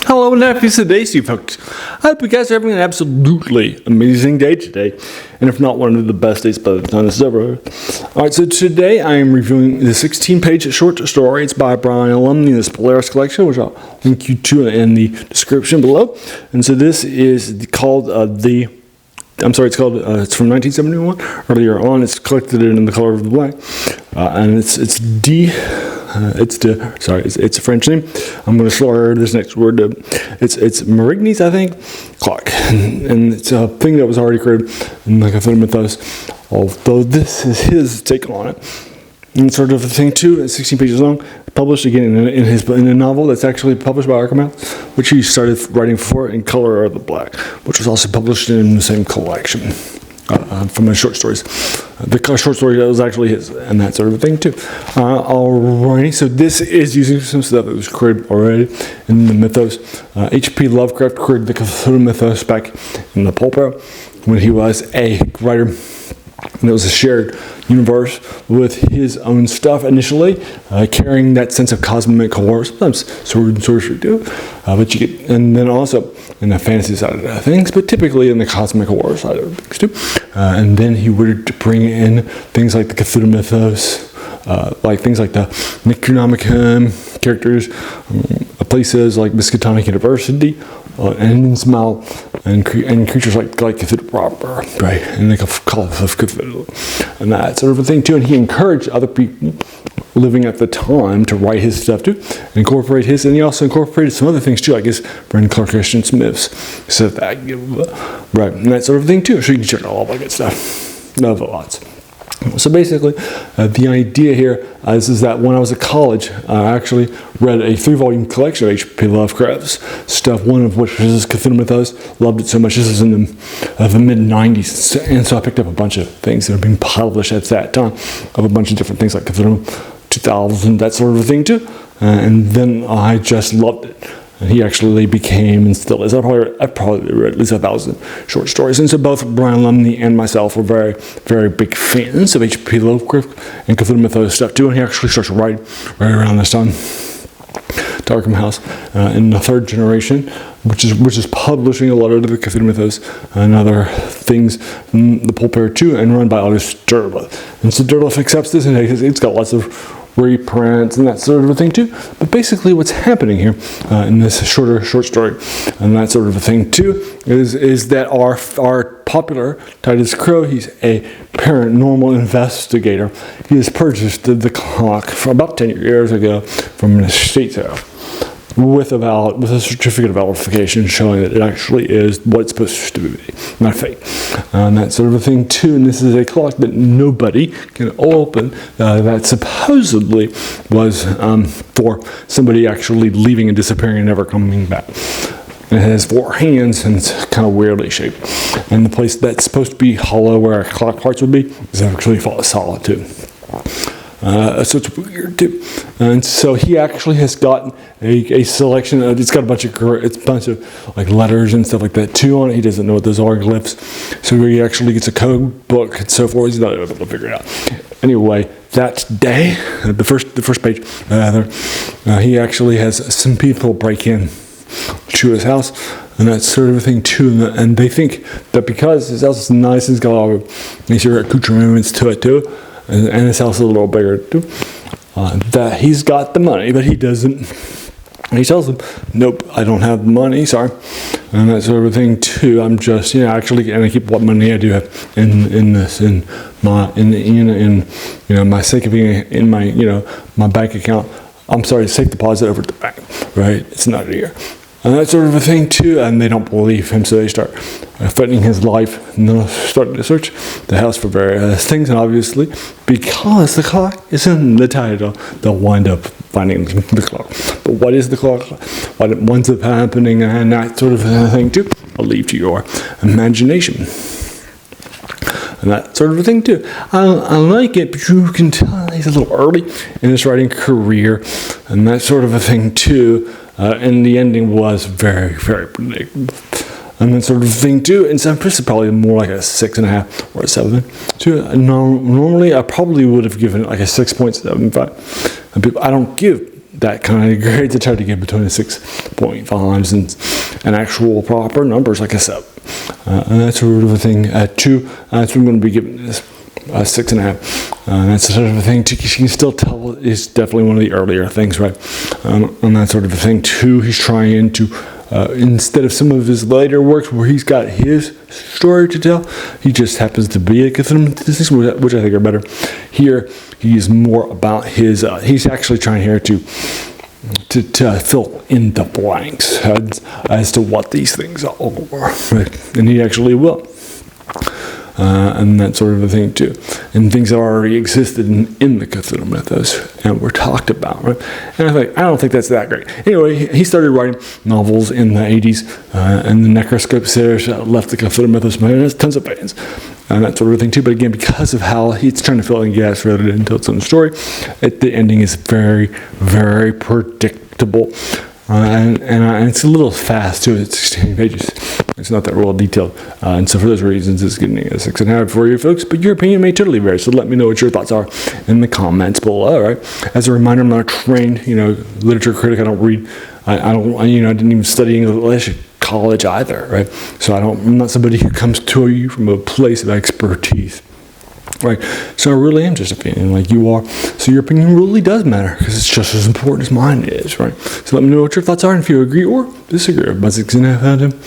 Hello and happy Daisy, folks. I hope you guys are having an absolutely amazing day today, and if not, one of the best days by the time this is over. Alright, so today I am reviewing the 16-page short story. It's by Brian Lumley in this Polaris collection, which I'll link you to in the description below. And so this is called it's from 1971. Earlier on, it's collected in the color of the black, and it's a French name. I'm going to slur this next word. It's Marigny's, I think, clock, and it's a thing that was already created in the Cthulhu Mythos. Although this is his take on it, and sort of a thing too. It's 16 pages long. Published again in a novel that's actually published by Haggopian, which he started writing for in color of the black, which was also published in the same collection. From his short stories. The short story that was actually his, and that sort of thing too. Alrighty, so this is using some stuff that was created already in the mythos. H.P. Lovecraft created the Cthulhu Mythos back in the pulp era when he was a writer. And it was a shared universe with his own stuff initially, carrying that sense of cosmic horror, sometimes sword and sorcery too, but you get, and then also in the fantasy side of things, but typically in the cosmic horror side of things too. And then he would bring in things like the Cthulhu Mythos, like things like the Necronomicon characters, places like Miskatonic University, and Smile, and creatures like Cthulhu proper, right, and the Call of Cthulhu, and that sort of a thing too. And he encouraged other people living at the time to write his stuff too, and incorporate his, and he also incorporated some other things too, like his Brendan Clark Christian Smith's, so that, right, and that sort of thing too. So you can check out all that good stuff. Love it lots. So basically, the idea here is that when I was at college, I actually read a 3-volume collection of H.P. Lovecraft's stuff, one of which was Cthulhu Mythos. Loved it so much. This is in the mid-90s, and so I picked up a bunch of things that had been published at that time, of a bunch of different things like Cthulhu 2000, that sort of thing too, and then I just loved it. And he actually became, and still is, I've probably read at least 1,000 short stories. And so both Brian Lumley and myself were very, very big fans of H.P. Lovecraft and Cthulhu Mythos stuff too. And he actually starts to write right around this time. Darkham House in the 3rd generation, which is publishing a lot of the Cthulhu Mythos and other things from the pulp era too, and run by August Derleth. And so Derleth accepts this, and it's got lots of reprints and that sort of a thing too. But basically what's happening here in this short story and that sort of a thing too is that our popular Titus Crow, he's a paranormal investigator. He has purchased the clock from about 10 years ago from an estate sale with a certificate of verification showing that it actually is what it's supposed to be, not fake, and that sort of a thing too. And this is a clock that nobody can open, that supposedly was for somebody actually leaving and disappearing and never coming back. And it has 4 hands, and it's kind of weirdly shaped. And the place that's supposed to be hollow, where clock parts would be, is actually solid too. So it's weird too. And so he actually has gotten a selection of, it's got a bunch of like letters and stuff like that too on it. He doesn't know what those are, glyphs. So he actually gets a code book and so forth. He's not able to figure it out. Anyway, that day, the first page, he actually has some people break in to his house and that sort of thing too. And they think that because his house is nice, he's got all of these accoutrements to it too, and his house is a little bigger too, that he's got the money, but he doesn't. And he tells them, "Nope, I don't have the money. Sorry," and that sort of thing too. I'm just, actually, and I keep what money I do have in my safe keeping in my my bank account. I'm sorry, safe deposit over at the bank. Right? It's not here. And that sort of a thing too, and they don't believe him, so they start threatening his life, and they'll start to search the house for various things, and obviously, because the clock is in the title, they'll wind up finding the clock. But what is the clock? What winds up happening, and that sort of thing too, I'll leave to your imagination. And that sort of thing too. I like it, but you can tell he's a little early in his writing career, and that sort of a thing too. And the ending was very, very predictable. And that sort of thing too. And so this is probably more like a 6.5 or a 7. Normally, I probably would have given it like a 6.75. I don't give that kind of grades I try to get between a 6.5 and actual proper numbers like a 7. And that sort of a thing. 2, that's what I'm going to be giving this 6.5. That's the sort of a thing. You can still tell it's definitely one of the earlier things, right? And that sort of a thing too. He's trying to, instead of some of his later works where he's got his story to tell, he just happens to be a Cthulhu Mythos, which I think are better. Here, he's more about his. He's actually trying here to fill in the blanks as to what these things all are, right? And he actually will. And that sort of a thing too, and things that already existed in the Cthulhu Mythos and were talked about, right? And I don't think that's that great. Anyway, he started writing novels in the 80s, and the Necroscope series left the Cthulhu Mythos, man, there's tons of fans, and that sort of thing too. But again, because of how he's trying to fill in gaps rather than tell its own story, the ending is very, very predictable. And it's a little fast too. It's 16 pages. It's not that well detailed. And so for those reasons, it's getting a 6.5 for you folks. But your opinion may totally vary. So let me know what your thoughts are in the comments below. Right. As a reminder, I'm not a trained, literature critic. I don't read. I didn't even study English at college either. Right. So I'm not somebody who comes to you from a place of expertise. Right, so I really am just opinion like you are. So your opinion really does matter because it's just as important as mine is, right? So let me know what your thoughts are and if you agree or disagree. About 6.5 out of 10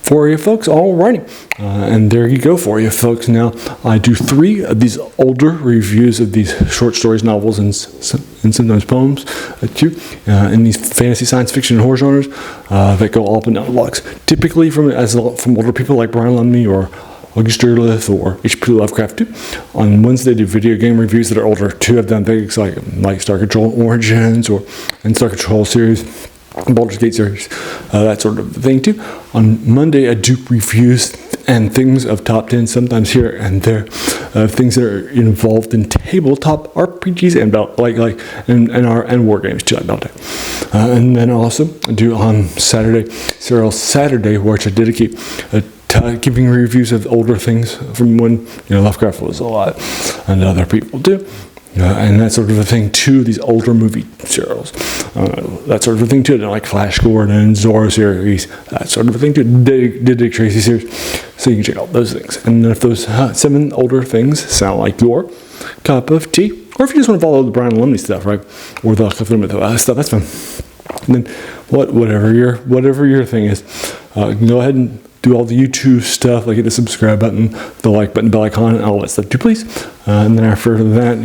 for you folks. Alrighty, and there you go for you folks. Now I do 3 of these older reviews of these short stories, novels, and sometimes poems too, in these fantasy, science fiction, and horror genres that go all up and down the blocks. Typically from older people like Brian Lumley or August Derleth or H.P. Lovecraft too. On Wednesday, I do video game reviews that are older too. I've done things like Star Control Origins and Star Control series, Baldur's Gate series, that sort of thing too. On Monday, I do reviews and things of top 10, sometimes here and there, things that are involved in tabletop RPGs and and war games too, like Beltane. And then also I do on Saturday, Serial Saturday, which I dedicate giving reviews of older things from when Lovecraft was alive, and other people do, and that sort of a thing too. These older movie serials, that sort of a thing too, like Flash Gordon and Zorro series, that sort of a thing too. Dick Tracy series, so you can check out those things. And if those 7 older things sound like your cup of tea, or if you just want to follow the Brian Lumley stuff, right, or the Cthulhu Mythos stuff, that's fine. And then whatever your thing is, go ahead and do all the YouTube stuff, like hit the subscribe button, the like button, bell icon, and all that stuff too, please. And then after that,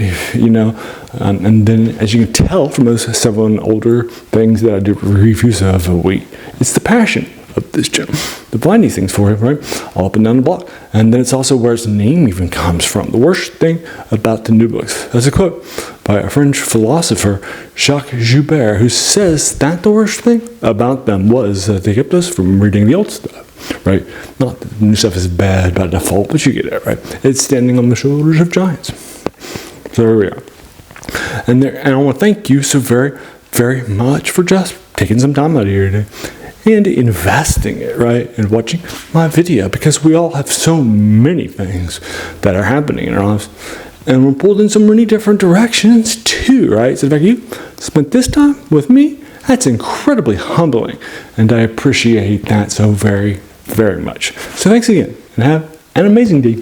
and then as you can tell from those 7 older things that I do reviews of a week, it's the passion of this channel to find these things for you, right? All up and down the block. And then it's also where its name even comes from. The worst thing about the new books. That's a quote by a French philosopher, Jacques Joubert, who says that the worst thing about them was that they kept us from reading the old stuff. Right? Not that the new stuff is bad by default, but you get it, right? It's standing on the shoulders of giants. So there we are. And I want to thank you so very, very much for just taking some time out of here today and investing it, right? And watching my video, because we all have so many things that are happening in our lives. And we're pulled in so many different directions too, right? So in fact, you spent this time with me. That's incredibly humbling, and I appreciate that so very, very much. So thanks again, and have an amazing day.